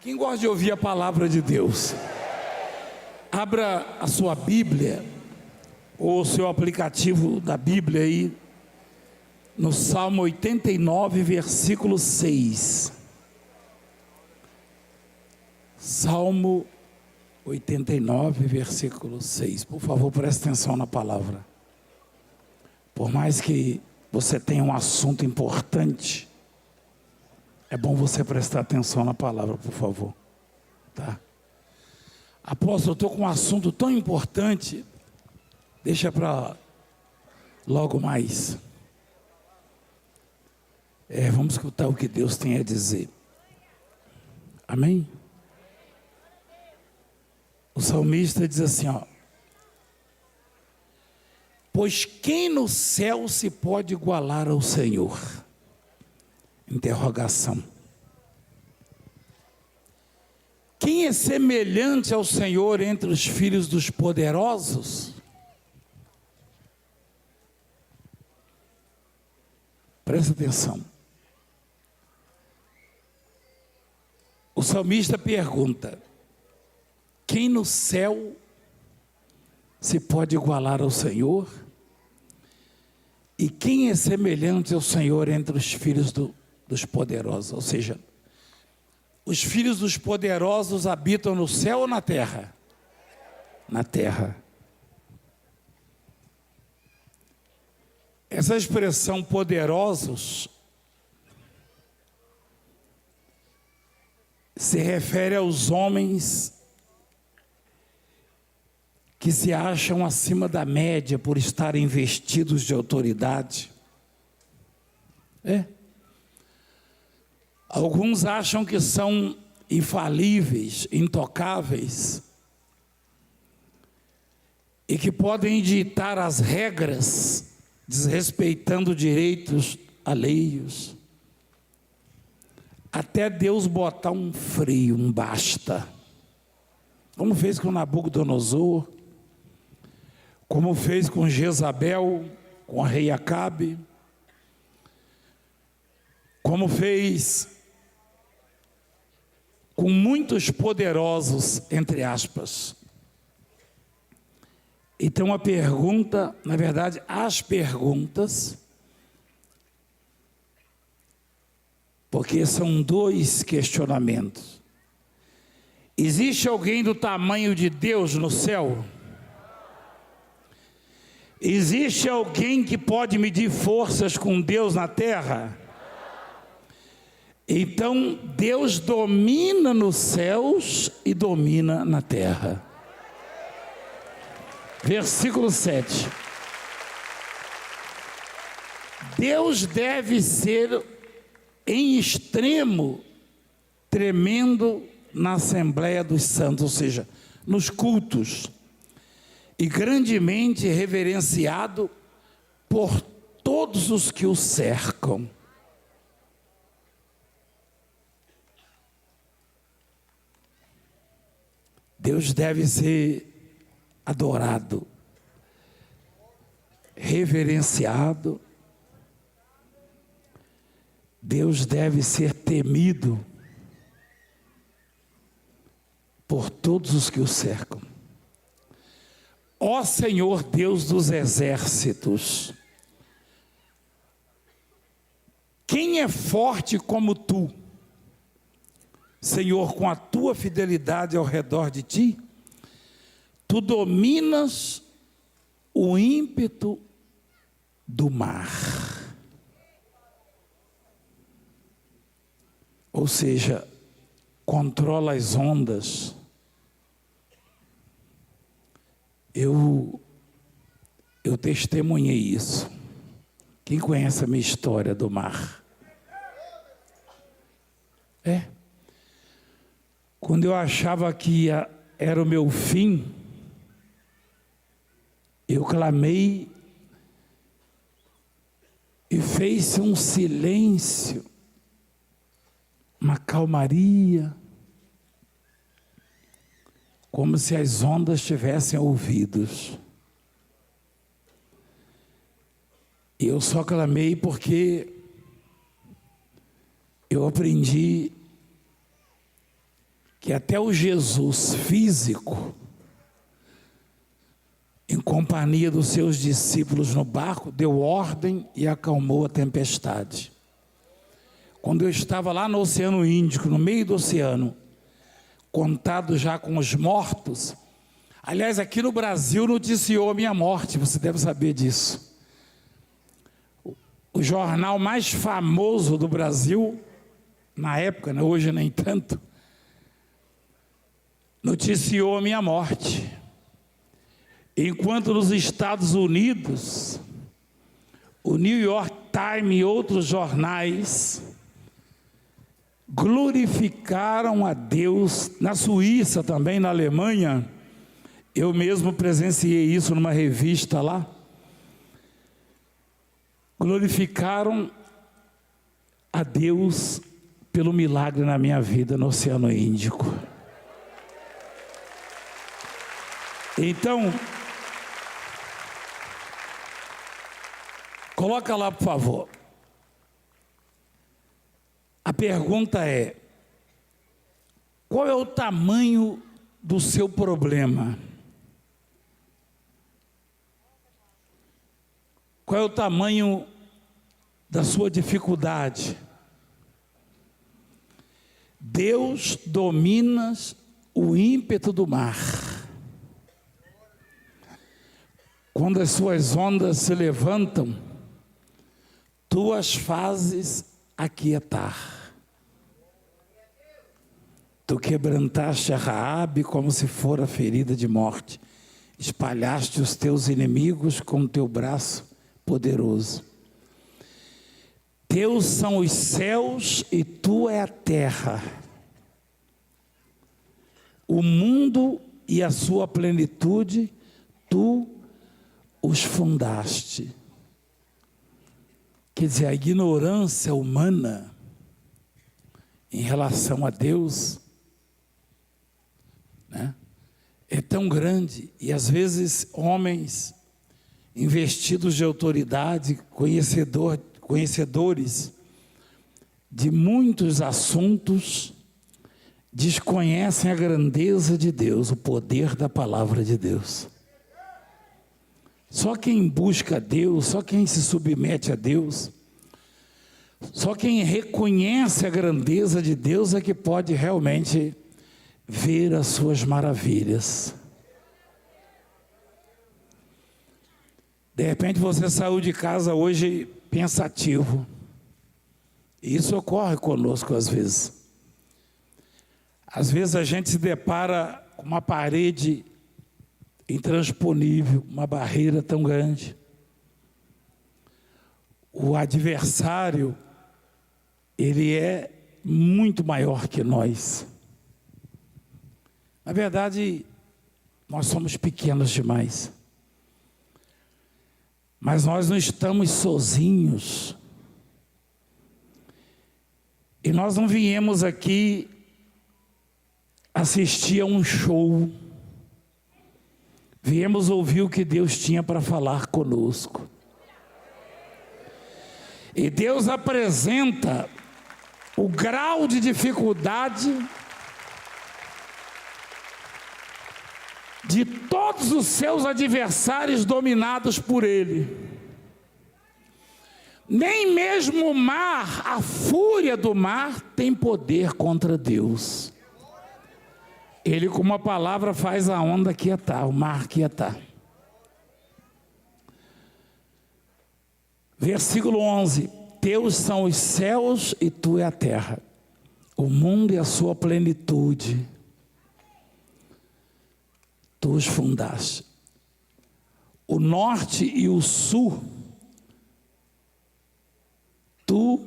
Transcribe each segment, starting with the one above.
Quem gosta de ouvir a palavra de Deus? Abra a sua Bíblia, ou o seu aplicativo da Bíblia aí, no Salmo 89, versículo 6. Salmo 89, versículo 6. Por favor, preste atenção na palavra. Por mais que você tenha um assunto importante, é bom você prestar atenção na palavra, por favor. Tá? Apóstolo, eu estou com um assunto tão importante, deixa para logo mais. Vamos escutar o que Deus tem a dizer. Amém? O salmista diz assim, ó: pois quem no céu se pode igualar ao Senhor? Interrogação. Quem é semelhante ao Senhor entre os filhos dos poderosos? Presta atenção. O salmista pergunta: quem no céu se pode igualar ao Senhor? E quem é semelhante ao Senhor entre os filhos dos poderosos? Ou seja, os filhos dos poderosos habitam no céu ou na terra? Na terra. Essa expressão poderosos se refere aos homens que se acham acima da média por estarem vestidos de autoridade. Alguns acham que são infalíveis, intocáveis, e que podem ditar as regras, desrespeitando direitos alheios, até Deus botar um freio, um basta. Como fez com Nabucodonosor, como fez com Jezabel, com o rei Acabe, como fez com muitos poderosos, entre aspas. Então a pergunta, na verdade, as perguntas, porque são dois questionamentos. Existe alguém do tamanho de Deus no céu? Existe alguém que pode medir forças com Deus na terra? Então Deus domina nos céus e domina na terra. Versículo 7. Deus deve ser em extremo tremendo na Assembleia dos Santos, ou seja, nos cultos, e grandemente reverenciado por todos os que o cercam. Deus deve ser adorado, reverenciado. Deus deve ser temido por todos os que o cercam. Ó Senhor Deus dos exércitos, quem é forte como tu, Senhor, com a tua fidelidade ao redor de ti? Tu dominas o ímpeto do mar. Ou seja, controla as ondas. Eu testemunhei isso. Quem conhece a minha história do mar? Quando eu achava que era o meu fim, eu clamei e fez-se um silêncio, uma calmaria, como se as ondas tivessem ouvidos. E eu só clamei porque eu aprendi que até o Jesus físico, em companhia dos seus discípulos no barco, deu ordem e acalmou a tempestade. Quando eu estava lá no Oceano Índico, no meio do oceano, contado já com os mortos, aliás, aqui no Brasil noticiou a minha morte, você deve saber disso. O jornal mais famoso do Brasil, na época, né, hoje nem tanto, noticiou a minha morte. Enquanto nos Estados Unidos, o New York Times e outros jornais glorificaram a Deus. Na Suíça também, na Alemanha, eu mesmo presenciei isso numa revista lá. Glorificaram a Deus pelo milagre na minha vida no Oceano Índico. Então, coloca lá, por favor. A pergunta é: qual é o tamanho do seu problema? Qual é o tamanho da sua dificuldade? Deus domina o ímpeto do mar. Quando as suas ondas se levantam, tu as fazes aquietar. Tu quebrantaste a Raabe como se fora ferida de morte. Espalhaste os teus inimigos com o teu braço poderoso. Teus são os céus e tu é a terra. O mundo e a sua plenitude, tu os fundaste. Quer dizer, a ignorância humana em relação a Deus, né, é tão grande. E às vezes homens investidos de autoridade, conhecedores de muitos assuntos, desconhecem a grandeza de Deus, o poder da palavra de Deus. Só quem busca Deus, só quem se submete a Deus, só quem reconhece a grandeza de Deus é que pode realmente ver as suas maravilhas. De repente você saiu de casa hoje pensativo. E isso ocorre conosco às vezes. Às vezes a gente se depara com uma parede intransponível, uma barreira tão grande. O adversário, ele é muito maior que nós. Na verdade, nós somos pequenos demais. Mas nós não estamos sozinhos. E nós não viemos aqui assistir a um show. Viemos ouvir o que Deus tinha para falar conosco. E Deus apresenta o grau de dificuldade de todos os seus adversários dominados por Ele. Nem mesmo o mar, a fúria do mar, tem poder contra Deus. Ele, com uma palavra, faz a onda quietar, o mar quietar. Versículo 11: teus são os céus e tu é a terra, o mundo e a sua plenitude. Tu os fundaste. O norte e o sul, tu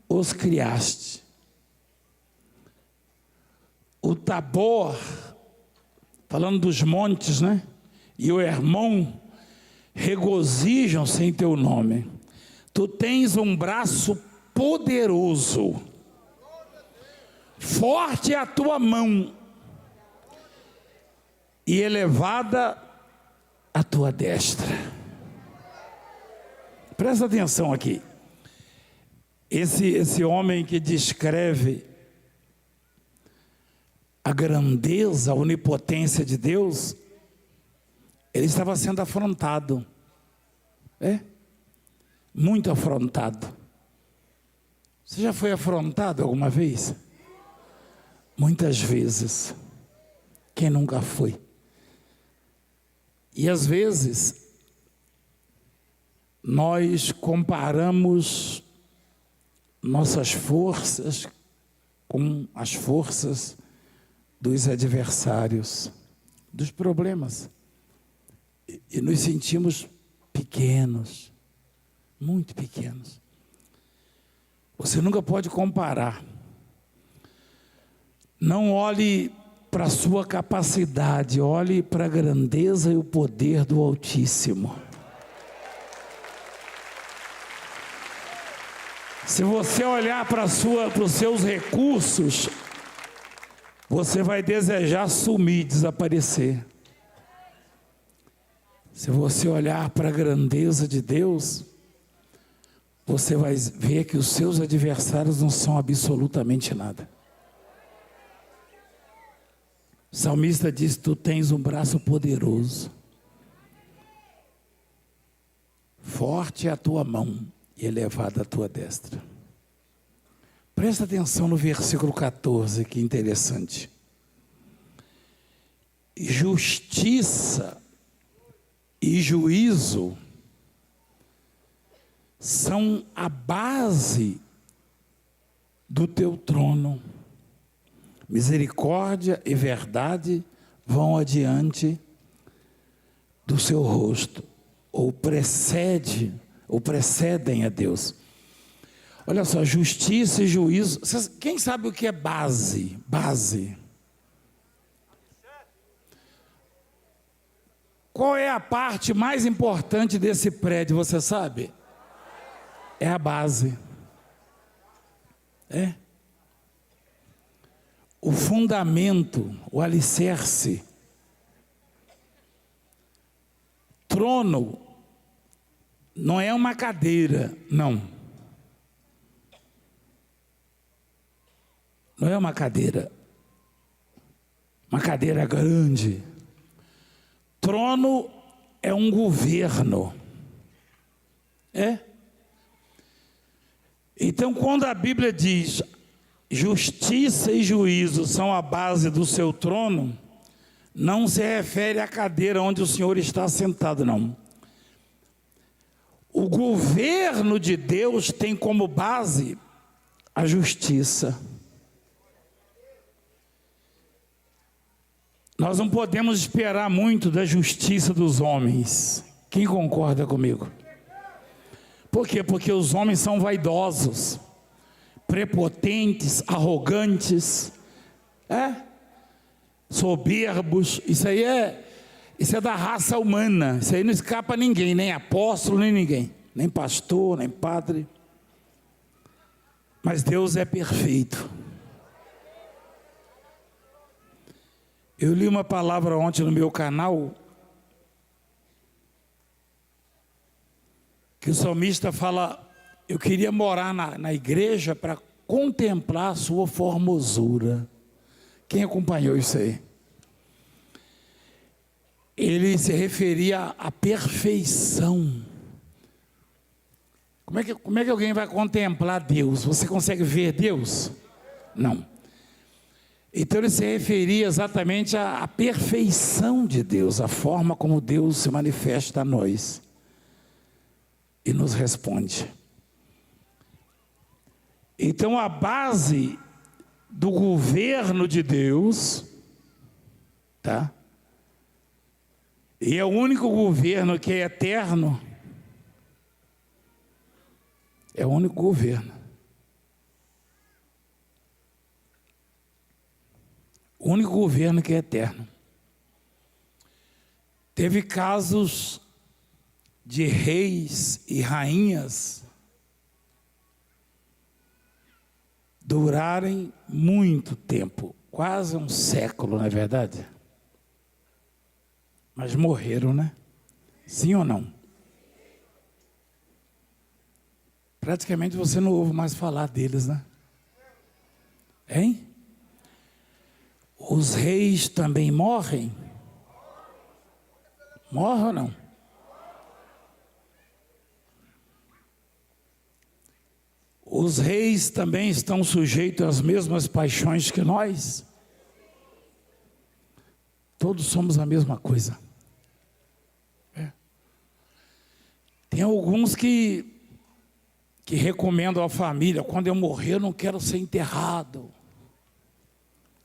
os criaste. O Tabor, falando dos montes, né? E o Hermon regozijam-se em teu nome. Tu tens um braço poderoso, forte é a tua mão, e elevada a tua destra. Presta atenção aqui. Esse homem que descreve a grandeza, a onipotência de Deus, ele estava sendo afrontado. Muito afrontado. Você já foi afrontado alguma vez? Muitas vezes. Quem nunca foi? E às vezes, nós comparamos nossas forças com as forças dos adversários, dos problemas. E nos sentimos pequenos, muito pequenos. Você nunca pode comparar. Não olhe para a sua capacidade, olhe para a grandeza e o poder do Altíssimo. Se você olhar para os seus recursos, você vai desejar sumir, desaparecer. Se você olhar para a grandeza de Deus, você vai ver que os seus adversários não são absolutamente nada. O salmista diz: tu tens um braço poderoso, forte é a tua mão e elevada a tua destra. Presta atenção no versículo 14, que interessante. Justiça e juízo são a base do teu trono. Misericórdia e verdade vão adiante do seu rosto, ou precedem a Deus. Olha só, justiça e juízo. Quem sabe o que é base? Base. Qual é a parte mais importante desse prédio, você sabe? É a base. O fundamento, o alicerce. Trono não é uma cadeira, não. Não é uma cadeira grande. Trono é um governo. Então, quando a Bíblia diz justiça e juízo são a base do seu trono, não se refere à cadeira onde o Senhor está sentado, não. O governo de Deus tem como base a justiça. Nós não podemos esperar muito da justiça dos homens. Quem concorda comigo? Por quê? Porque os homens são vaidosos, prepotentes, arrogantes, soberbos. Isso é da raça humana. Isso aí não escapa a ninguém, nem apóstolo, nem ninguém, nem pastor, nem padre. Mas Deus é perfeito. Eu li uma palavra ontem no meu canal, que o salmista fala: eu queria morar na igreja para contemplar a sua formosura. Quem acompanhou isso aí? Ele se referia à perfeição. Como é que alguém vai contemplar Deus? Você consegue ver Deus? Não. Então ele se referia exatamente à perfeição de Deus, a forma como Deus se manifesta a nós e nos responde. Então a base do governo de Deus, tá? E é o único governo que é eterno. É o único governo. O único governo que é eterno. Teve casos de reis e rainhas durarem muito tempo, quase um século, não é verdade? Mas morreram, né? Sim ou não? Praticamente você não ouve mais falar deles, né? Hein? Os reis também morrem? Morrem ou não? Os reis também estão sujeitos às mesmas paixões que nós? Todos somos a mesma coisa. Tem alguns que recomendam à família: quando eu morrer eu não quero ser enterrado,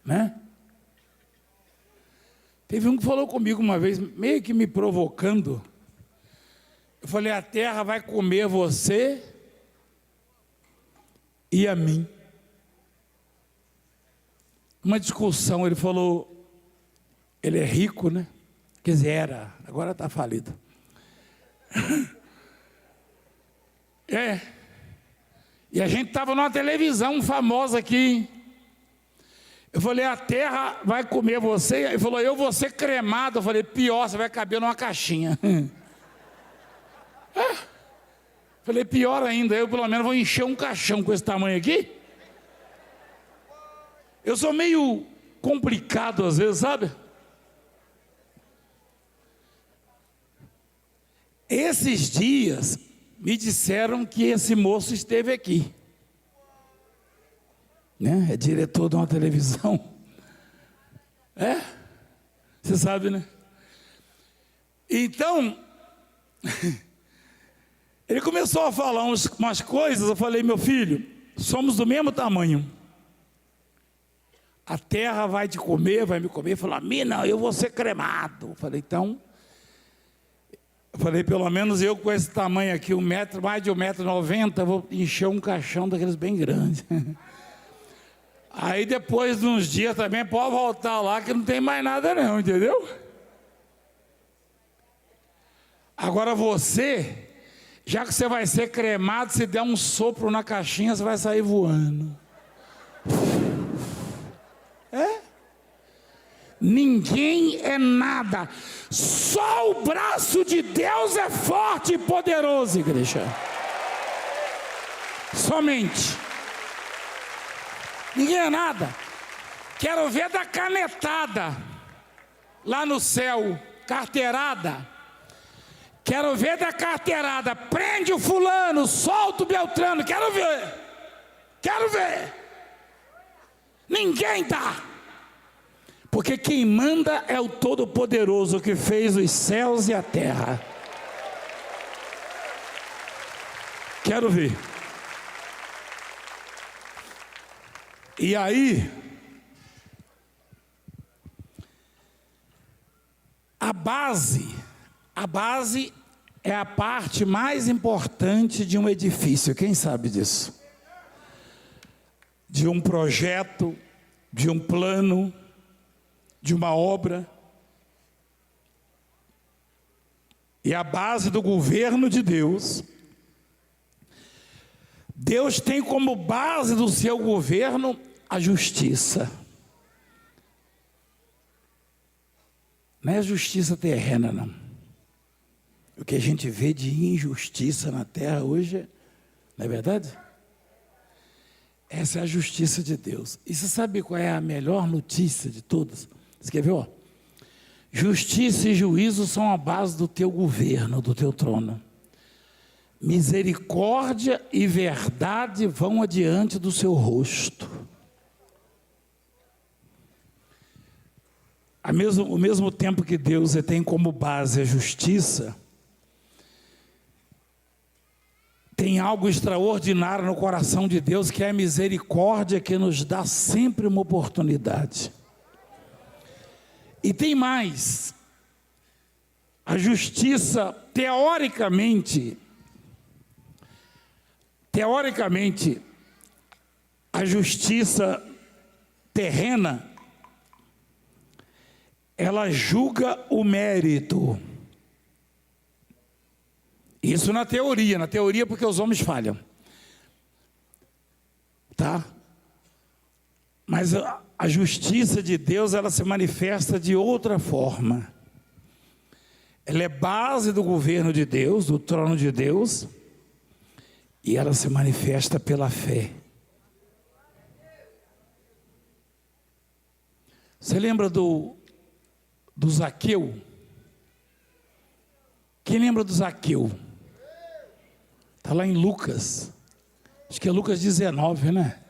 né? Teve um que falou comigo uma vez, meio que me provocando. Eu falei: a terra vai comer você e a mim. Uma discussão, ele falou, ele é rico, né? Quer dizer, era, agora está falido. E a gente estava numa televisão famosa aqui. Eu falei: a terra vai comer você. Ele falou: eu vou ser cremado. Eu falei: pior, você vai caber numa caixinha. Falei: pior ainda, eu pelo menos vou encher um caixão com esse tamanho aqui. Eu sou meio complicado às vezes, sabe? Esses dias me disseram que esse moço esteve aqui, né? É diretor de uma televisão. Você sabe, né? Então, ele começou a falar umas coisas. Eu falei: meu filho, somos do mesmo tamanho. A terra vai te comer, vai me comer. Ele falou: a mim não, eu vou ser cremado. Eu falei: então... Eu falei: pelo menos eu com esse tamanho aqui, mais de 1,90 m, vou encher um caixão daqueles bem grandes. Aí depois de uns dias também pode voltar lá que não tem mais nada não, entendeu? Agora você, já que você vai ser cremado, se der um sopro na caixinha, você vai sair voando. Ninguém é nada, só o braço de Deus é forte e poderoso, igreja. Somente. Ninguém é nada. Quero ver da canetada lá no céu, carteirada. Quero ver da carteirada: prende o fulano, solta o Beltrano. Quero ver. Quero ver. Ninguém dá. Porque quem manda é o Todo-Poderoso, que fez os céus e a terra. Quero ver. E aí, a base é a parte mais importante de um edifício. Quem sabe disso? De um projeto, de um plano, de uma obra. E a base do governo de Deus. Deus tem como base do seu governo a justiça. Não é a justiça terrena, não. O que a gente vê de injustiça na terra hoje, não é verdade? Essa é a justiça de Deus. E você sabe qual é a melhor notícia de todas? Você quer ver? Justiça e juízo são a base do teu governo, do teu trono. Misericórdia e verdade vão adiante do seu rosto. Ao mesmo tempo que Deus tem como base a justiça, tem algo extraordinário no coração de Deus, que é a misericórdia, que nos dá sempre uma oportunidade. E tem mais. A justiça, teoricamente, a justiça terrena, ela julga o mérito. Isso na teoria porque os homens falham. Tá? Mas a justiça de Deus, ela se manifesta de outra forma. Ela é base do governo de Deus, do trono de Deus, e ela se manifesta pela fé. Você lembra do Zaqueu? Quem lembra do Zaqueu? Está lá em Lucas. Acho que é Lucas 19, né?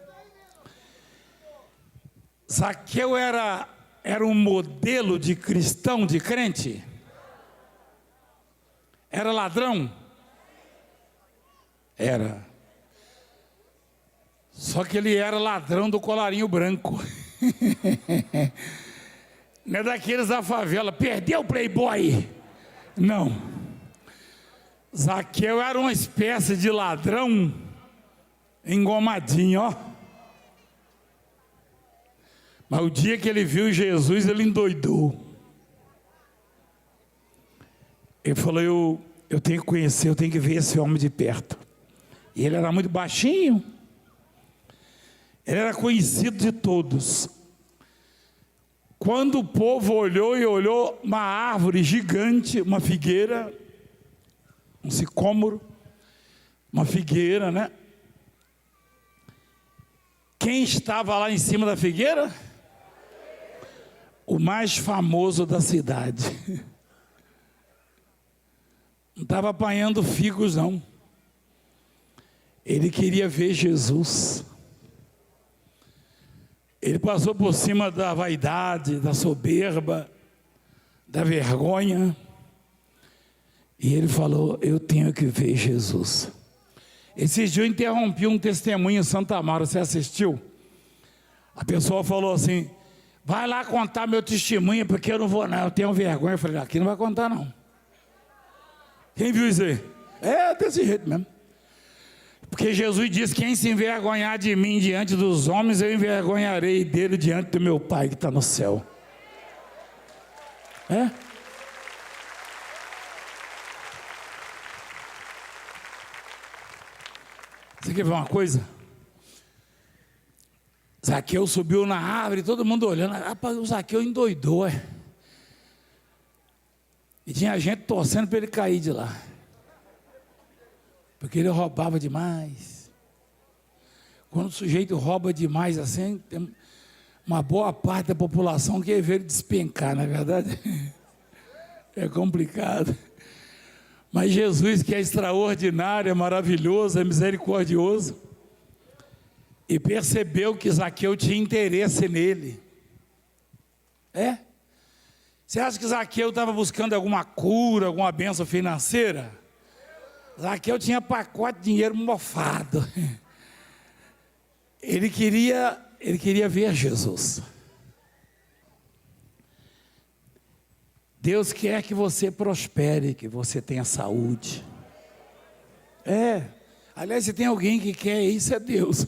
Zaqueu era um modelo de cristão, de crente? Era ladrão? Era. Só que ele era ladrão do colarinho branco. Não é daqueles da favela, perdeu o playboy. Não. Zaqueu era uma espécie de ladrão engomadinho, ó. Mas o dia que ele viu Jesus, ele endoidou. Ele falou, eu tenho que conhecer, eu tenho que ver esse homem de perto. E ele era muito baixinho. Ele era conhecido de todos. Quando o povo olhou uma árvore gigante, uma figueira, um sicômoro, uma figueira, né? Quem estava lá em cima da figueira? O mais famoso da cidade. Não estava apanhando figos, não. Ele queria ver Jesus. Ele passou por cima da vaidade, da soberba, da vergonha. E ele falou, eu tenho que ver Jesus. Esses dias eu interrompi um testemunho em Santa Amaro, você assistiu? A pessoa falou assim, vai lá contar meu testemunho, porque eu não vou não, eu tenho vergonha. Eu falei, aqui não vai contar não. Quem viu isso aí? É desse jeito mesmo. Porque Jesus disse, quem se envergonhar de mim diante dos homens, eu envergonharei dele diante do meu Pai que está no céu. É? Você quer ver uma coisa? Zaqueu subiu na árvore, todo mundo olhando. Rapaz, o Zaqueu endoidou, é? E tinha gente torcendo para ele cair de lá. Porque ele roubava demais. Quando o sujeito rouba demais assim, tem uma boa parte da população que vê ele despencar, não é verdade? É complicado. Mas Jesus, que é extraordinário, é maravilhoso, é misericordioso, e percebeu que Zaqueu tinha interesse nele. É? Você acha que Zaqueu estava buscando alguma cura, alguma bênção financeira? Zaqueu tinha pacote de dinheiro mofado. Ele queria ver Jesus. Deus quer que você prospere, que você tenha saúde. É. Aliás, se tem alguém que quer isso, é Deus.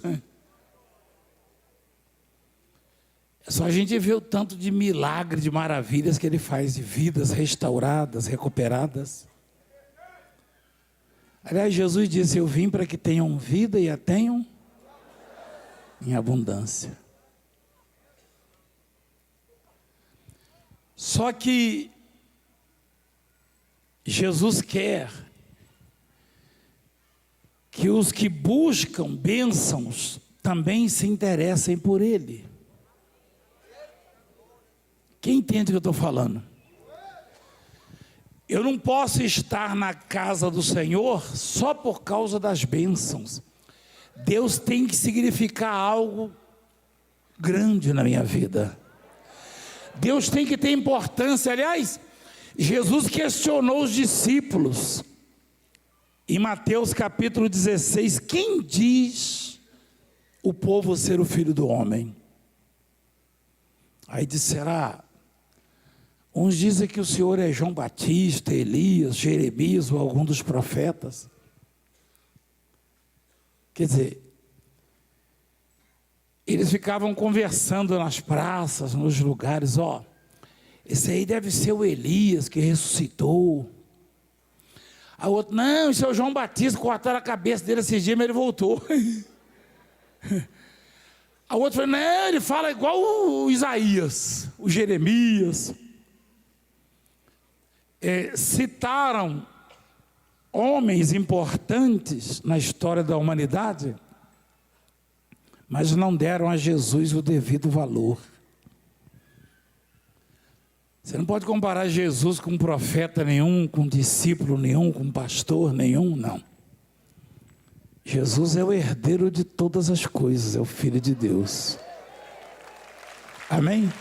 É só a gente ver o tanto de milagre, de maravilhas que Ele faz, de vidas restauradas, recuperadas. Aliás, Jesus disse, eu vim para que tenham vida e a tenham em abundância. Só que Jesus quer que os que buscam bênçãos também se interessem por Ele. Quem entende o que eu estou falando? Eu não posso estar na casa do Senhor só por causa das bênçãos. Deus tem que significar algo grande na minha vida. Deus tem que ter importância. Aliás, Jesus questionou os discípulos. Em Mateus capítulo 16, quem diz o povo ser o filho do homem? Aí disserá, uns dizem que o Senhor é João Batista, Elias, Jeremias ou algum dos profetas. Quer dizer, eles ficavam conversando nas praças, nos lugares, ó, esse aí deve ser o Elias que ressuscitou. A outro, não, esse é o João Batista, cortaram a cabeça dele esses dias, mas ele voltou. A outra falou, não, ele fala igual o Isaías, o Jeremias. Citaram homens importantes na história da humanidade, mas não deram a Jesus o devido valor. Você não pode comparar Jesus com profeta nenhum, com discípulo nenhum, com pastor nenhum, não. Jesus é o herdeiro de todas as coisas, é o Filho de Deus. Amém?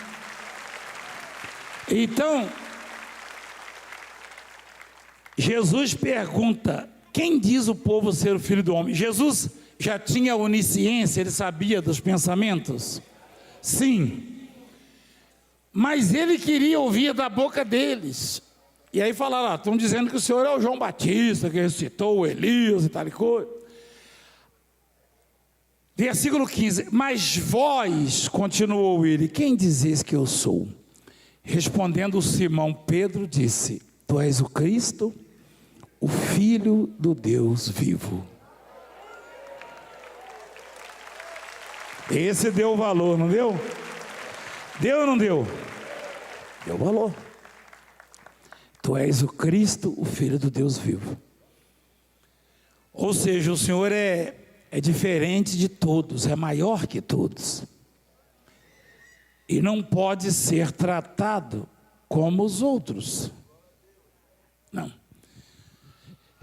Então, Jesus pergunta: quem diz o povo ser o Filho do Homem? Jesus já tinha onisciência, ele sabia dos pensamentos? Sim. Mas ele queria ouvir da boca deles. E aí falaram: estão dizendo que o Senhor é o João Batista, que ressuscitou o Elias e tal e coisa. Versículo 15: mas vós, continuou ele, quem dizes que eu sou? Respondendo Simão Pedro, disse: tu és o Cristo, o Filho do Deus vivo. Esse deu valor, não deu? Deu ou não deu? Deu valor. Tu és o Cristo, o Filho do Deus vivo. Ou seja, o Senhor é diferente de todos, é maior que todos. E não pode ser tratado como os outros. Não.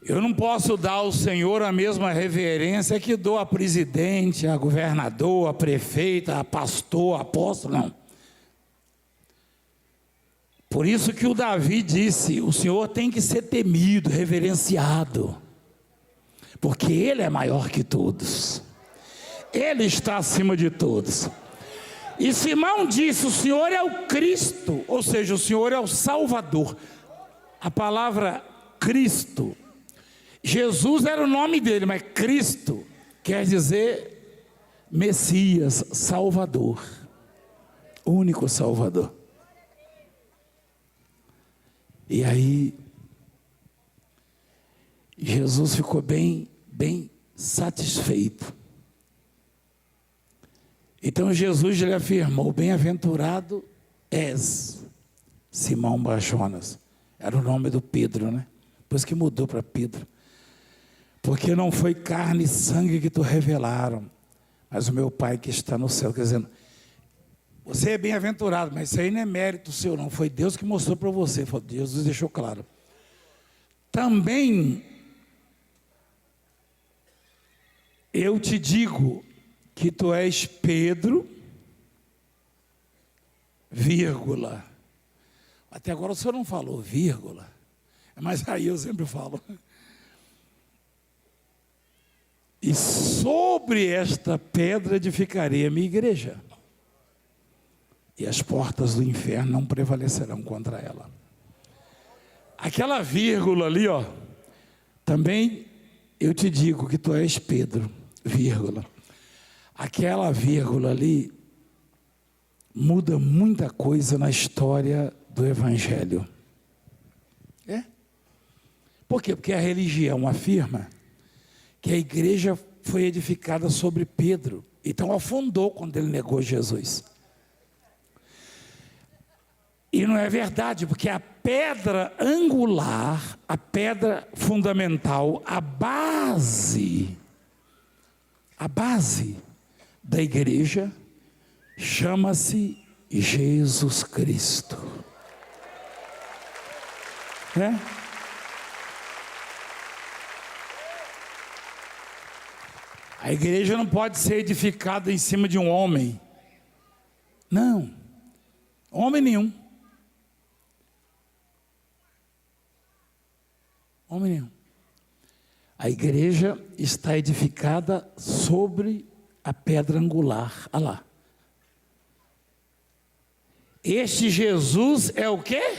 Eu não posso dar ao Senhor a mesma reverência que dou a presidente, a governador, a prefeita, a pastor, a apóstolo, não. Por isso que o Davi disse: o Senhor tem que ser temido, reverenciado, porque Ele é maior que todos, Ele está acima de todos. E Simão disse: o Senhor é o Cristo, ou seja, o Senhor é o Salvador. A palavra Cristo, Jesus era o nome dele, mas Cristo quer dizer Messias, Salvador, único Salvador. E aí, Jesus ficou bem satisfeito. Então Jesus lhe afirmou: bem-aventurado és, Simão Bar-Jonas. Era o nome do Pedro, né? Depois que mudou para Pedro. Porque não foi carne e sangue que te revelaram, mas o meu Pai que está no céu. Quer dizer, você é bem-aventurado, mas isso aí não é mérito seu, não. Foi Deus que mostrou para você. Jesus deixou claro. Também eu te digo que tu és Pedro, vírgula. Até agora o senhor não falou vírgula, mas aí eu sempre falo. E sobre esta pedra edificarei a minha igreja, e as portas do inferno não prevalecerão contra ela. Aquela vírgula ali, ó, também eu te digo que tu és Pedro, vírgula. Aquela vírgula ali muda muita coisa na história do Evangelho. É? Por quê? Porque a religião afirma que a igreja foi edificada sobre Pedro, então afundou quando ele negou Jesus. E não é verdade, porque a pedra angular, a pedra fundamental, a base da igreja chama-se Jesus Cristo. É? A igreja não pode ser edificada em cima de um homem. Não, homem nenhum. Homem nenhum. A igreja está edificada sobre a pedra angular. Olha lá. Este Jesus é o quê?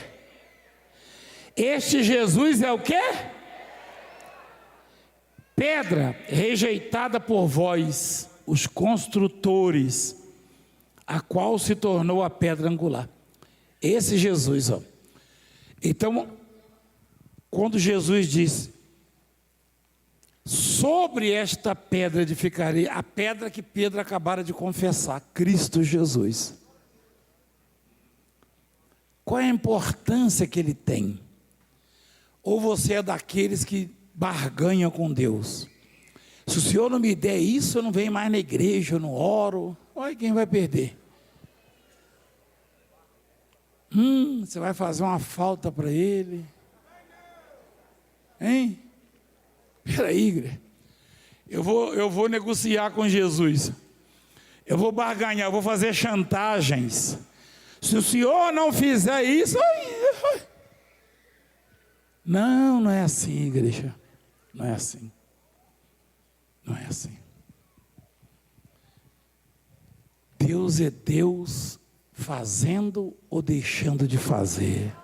Este Jesus é o quê? Pedra rejeitada por vós, os construtores, a qual se tornou a pedra angular. Esse Jesus, ó. Então, quando Jesus disse: sobre esta pedra edificarei, a pedra que Pedro acabara de confessar, Cristo Jesus. Qual é a importância que ele tem? Ou você é daqueles que barganham com Deus? Se o Senhor não me der isso, eu não venho mais na igreja, eu não oro. Olha quem vai perder. Você vai fazer uma falta para ele. Hein? Peraí, igreja. Eu vou negociar com Jesus. Eu vou barganhar, eu vou fazer chantagens. Se o senhor não fizer isso... Não, não é assim, igreja. Não é assim. Não é assim. Deus é Deus fazendo ou deixando de fazer.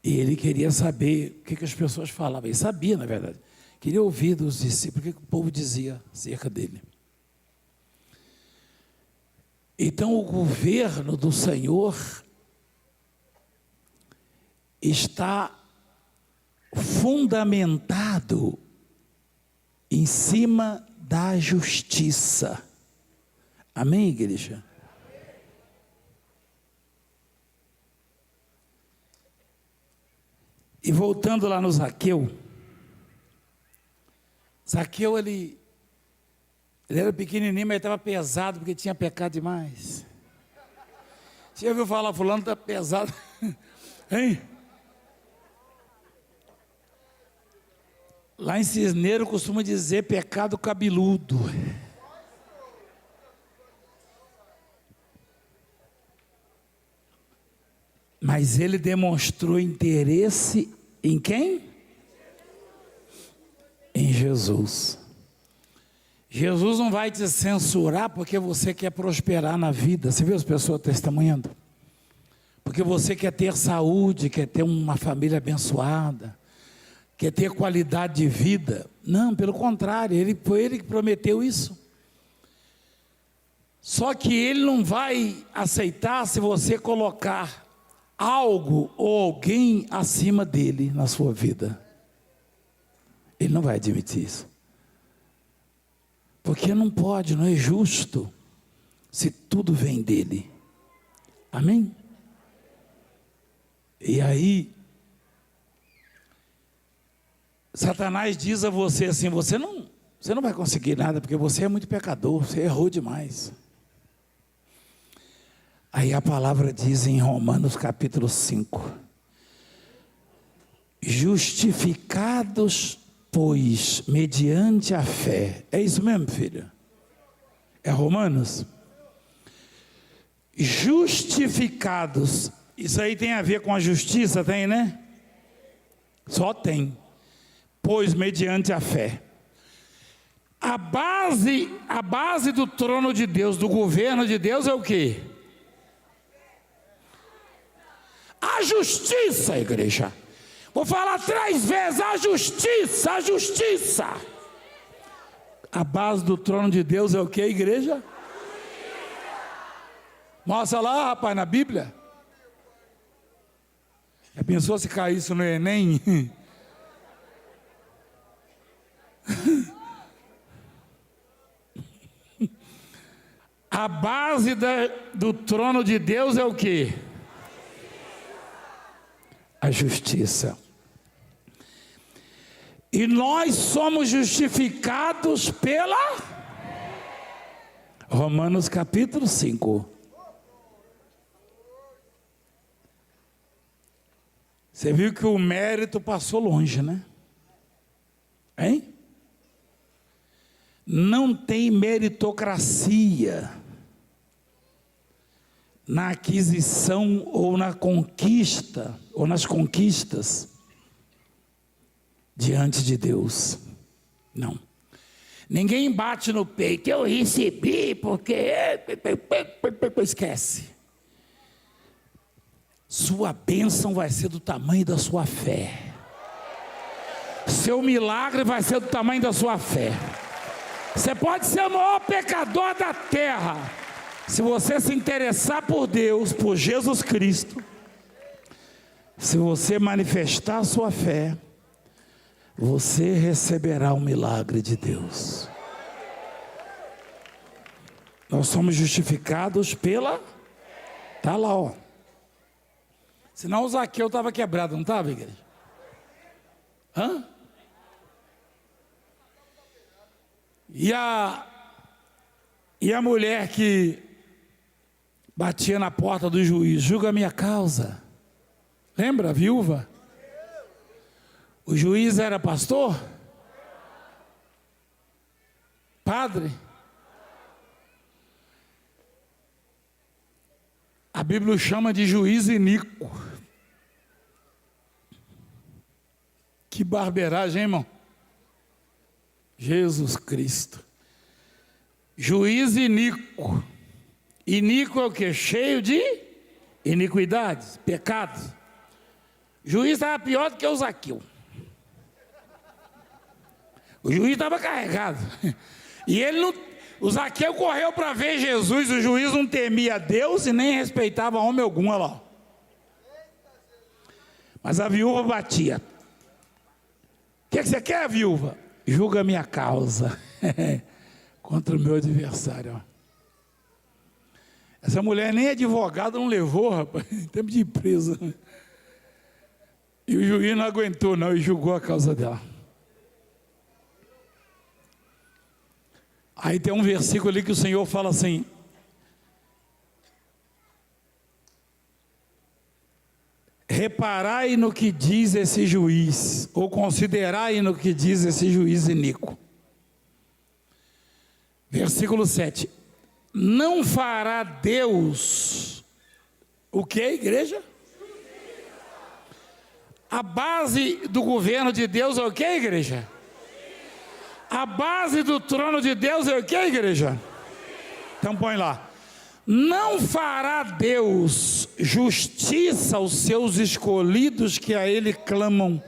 E ele queria saber o que as pessoas falavam. Ele sabia, na verdade. Queria ouvir dos discípulos o que o povo dizia acerca dele. Então, o governo do Senhor está fundamentado em cima da justiça. Amém, igreja? E voltando lá no Zaqueu, ele era pequenininho, mas estava pesado, porque tinha pecado demais. Você já ouviu falar, fulano está pesado? Hein? Lá em Cisneiro costuma dizer pecado cabeludo. Mas ele demonstrou interesse em quem? Em Jesus. Jesus não vai te censurar porque você quer prosperar na vida. Você viu as pessoas testemunhando? Porque você quer ter saúde, quer ter uma família abençoada, quer ter qualidade de vida. Não, pelo contrário, foi ele que prometeu isso. Só que ele não vai aceitar se você colocar algo ou alguém acima dele na sua vida. Ele não vai admitir isso. Porque não pode, não é justo, se tudo vem dele. Amém? E aí, Satanás diz a você assim, você não vai conseguir nada, porque você é muito pecador, você errou demais. Aí a palavra diz em Romanos capítulo 5, justificados, pois, mediante a fé. É isso mesmo, filha? É Romanos? Justificados, isso aí tem a ver com a justiça, tem, né? Só tem. Pois, mediante a fé. A base do trono de Deus, do governo de Deus é o quê? A justiça, igreja. Vou falar 3 vezes, a justiça, a justiça. A base do trono de Deus é o que, igreja? Mostra lá, rapaz, na Bíblia. Já pensou se cair isso no Enem? A base do trono de Deus é o que? A justiça. E nós somos justificados pela Romanos capítulo 5. Você viu que o mérito passou longe, né? Hein? Não tem meritocracia na aquisição ou na conquista, ou nas conquistas diante de Deus. Não. Ninguém bate no peito, eu recebi porque... Esquece. Sua bênção vai ser do tamanho da sua fé. Seu milagre vai ser do tamanho da sua fé. Você pode ser o maior pecador da terra. Se você se interessar por Deus, por Jesus Cristo, se você manifestar a sua fé, você receberá o milagre de Deus. Nós somos justificados pela... Está lá, ó. Senão o Zaqueu estava quebrado, não estava, igreja? Hã? E a mulher que batia na porta do juiz, julga a minha causa. Lembra, a viúva? O juiz era pastor? Padre? A Bíblia o chama de juiz iníquo. Que barbeiragem, hein, irmão? Jesus Cristo. Juiz iníquo. Iníquo é o quê? Cheio de iniquidades, pecados. O juiz estava pior do que o Zaqueu. O juiz estava carregado. E ele não... O Zaqueu correu para ver Jesus. O juiz não temia Deus e nem respeitava homem algum, olha lá. Mas a viúva batia. O que você quer, viúva? Julga a minha causa contra o meu adversário. Ó. Essa mulher nem advogado não levou, rapaz, em tempo de presa. E o juiz não aguentou não e julgou a causa dela. Aí tem um versículo ali que o Senhor fala assim: reparai no que diz esse juiz, ou considerai no que diz esse juiz iníquo. Versículo 7. Não fará Deus o que, igreja? A base do governo de Deus é o que, igreja? A base do trono de Deus é o que, igreja? Então põe lá. Não fará Deus justiça aos seus escolhidos que a Ele clamam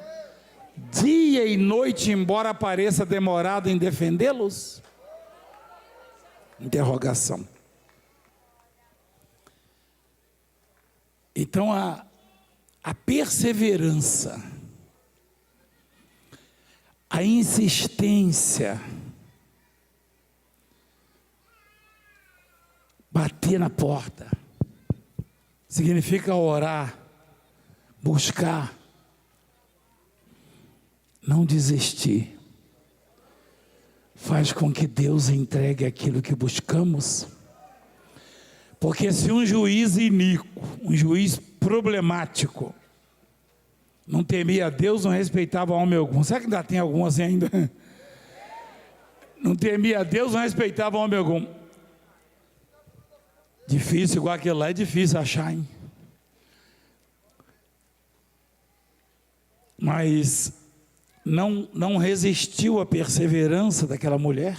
dia e noite, embora pareça demorado em defendê-los? Interrogação. Então a perseverança, a insistência, bater na porta, significa orar, buscar, não desistir, faz com que Deus entregue aquilo que buscamos. Porque se um juiz iníquo, um juiz problemático, não temia a Deus, não respeitava homem algum. Será que ainda tem algum assim ainda? Não temia a Deus, não respeitava homem algum. Difícil, igual aquele lá, é difícil achar, hein? Mas não resistiu à perseverança daquela mulher,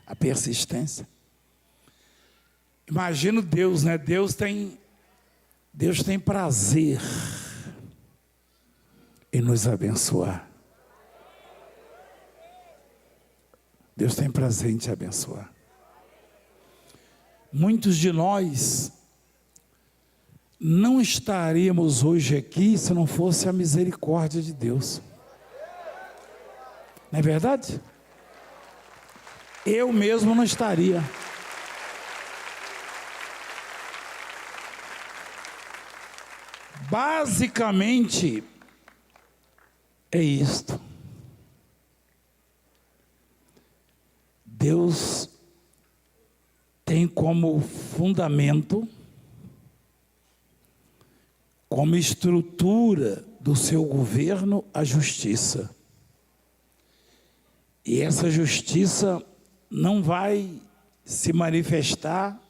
a persistência. Imagino Deus, né? Deus tem prazer em nos abençoar. Deus tem prazer em te abençoar. Muitos de nós não estaríamos hoje aqui se não fosse a misericórdia de Deus. Não é verdade? Eu mesmo não estaria. Basicamente, é isto. Deus tem como fundamento, como estrutura do seu governo, a justiça. E essa justiça não vai se manifestar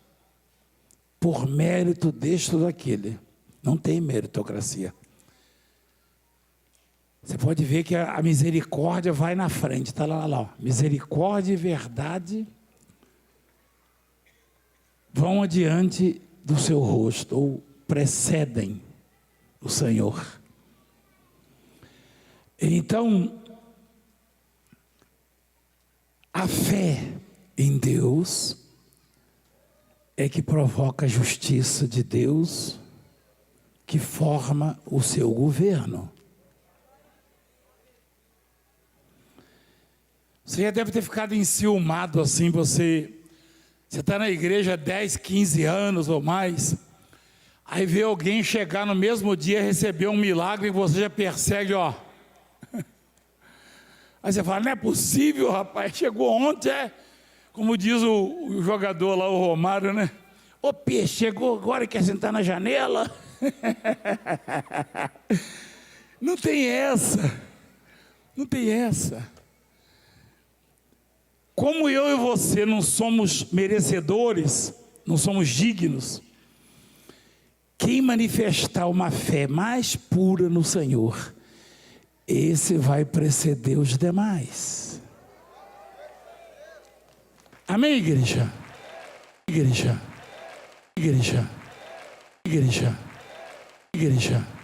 por mérito deste ou daquele. Não tem meritocracia. Você pode ver que a misericórdia vai na frente, está lá, ó. Misericórdia e verdade vão adiante do seu rosto, ou precedem o Senhor. Então, a fé em Deus é que provoca a justiça de Deus, que forma o seu governo. Você já deve ter ficado enciumado assim, você está na igreja há 10, 15 anos ou mais, Aí vê alguém chegar no mesmo dia, receber um milagre e você já persegue, ó. Aí você fala, não é possível, rapaz, chegou ontem, é? Como diz o jogador lá, o Romário, né? Ô peixe, chegou agora e quer sentar na janela? Não tem essa. Não tem essa. Como eu e você não somos merecedores, não somos dignos, quem manifestar uma fé mais pura no Senhor, esse vai preceder os demais. Amém, igreja? Igreja. Igreja. Igreja. Igreja.